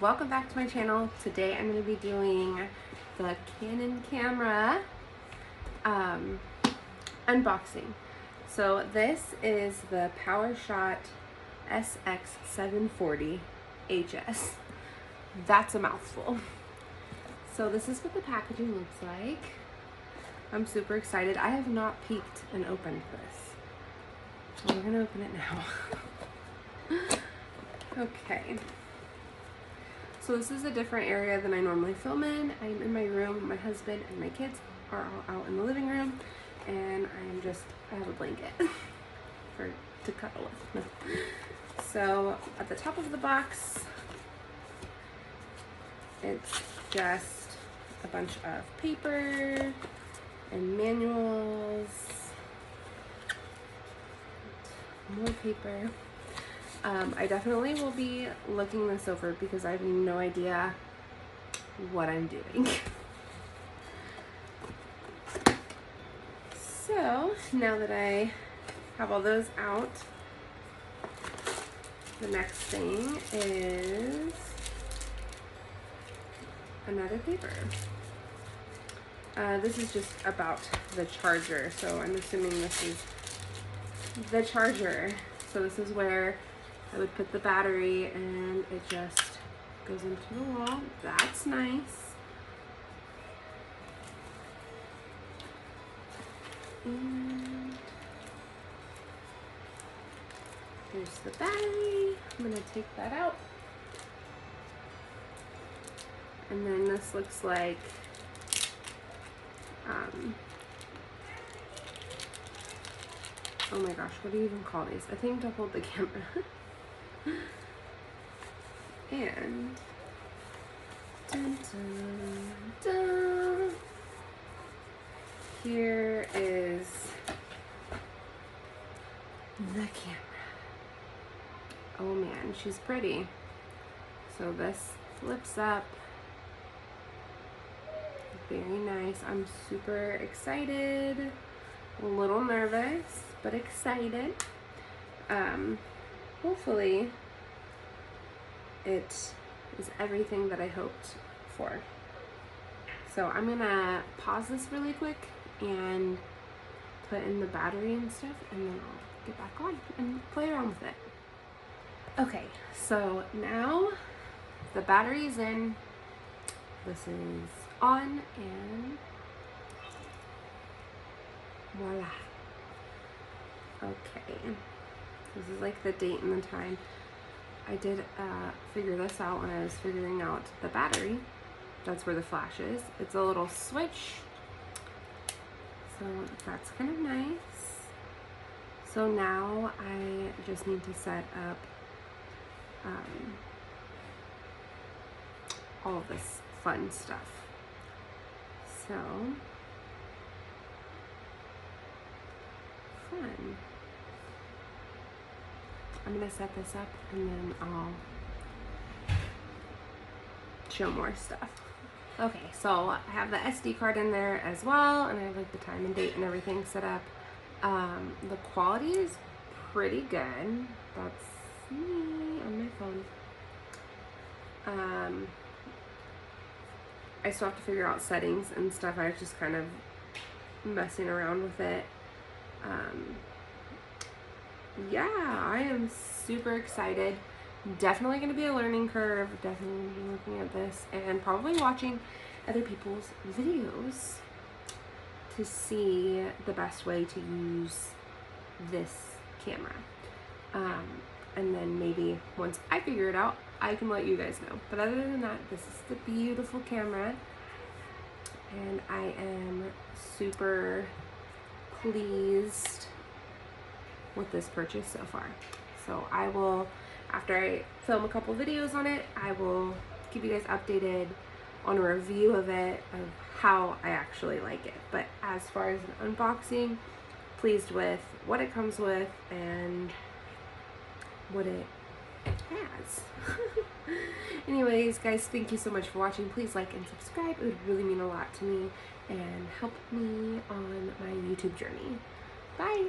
welcome back to my channel. Today I'm going to be doing the Canon camera unboxing. So this is the PowerShot sx740 HS. That's a mouthful. So this is what the packaging looks like. I'm super excited. I have not peeked and opened this, so we're gonna open it now. Okay. So this is a different area than I normally film in. I'm in my room. My husband and my kids are all out in the living room, and I have a blanket to cuddle with. So at the top of the box, it's just a bunch of paper and manuals, more paper. I definitely will be looking this over because I have no idea what I'm doing. So now that I have all those out, the next thing is another paper. This is just about the charger, so I'm assuming this is the charger. So this is where I would put the battery and it just goes into the wall. That's nice. And here's the battery. I'm gonna take that out. And then this looks like oh my gosh, what do you even call these? I think to hold the camera. And dun, dun, dun. Here is the camera. Oh man, she's pretty. So this flips up. Very nice. I'm super excited. A little nervous, but excited. Hopefully it is everything that I hoped for. So I'm gonna pause this really quick and put in the battery and stuff, and then I'll get back on and play around with it. Okay, so now the battery is in. This is on, and voila. Okay, this is like the date and the time. I did figure this out when I was figuring out the battery. That's where the flash is. It's a little switch, so that's kind of nice. So now I just need to set up all of this fun stuff. So fun. I'm gonna set this up and then I'll show more stuff. Okay, so I have the SD card in there as well, and I have like the time and date and everything set up. The quality is pretty good. That's me on my phone. I still have to figure out settings and stuff. I was just kind of messing around with it. Yeah, I am super excited. Definitely going to be a learning curve. Definitely going to be looking at this and probably watching other people's videos to see the best way to use this camera. And then maybe once I figure it out, I can let you guys know. But other than that, this is the beautiful camera, and I am super pleased with this purchase so far. So I will, after I film a couple videos on it, I will keep you guys updated on a review of it, of how I actually like it. But as far as an unboxing, pleased with what it comes with and what it has. Anyways, guys, thank you so much for watching. Please like and subscribe. It would really mean a lot to me and help me on my YouTube journey. Bye!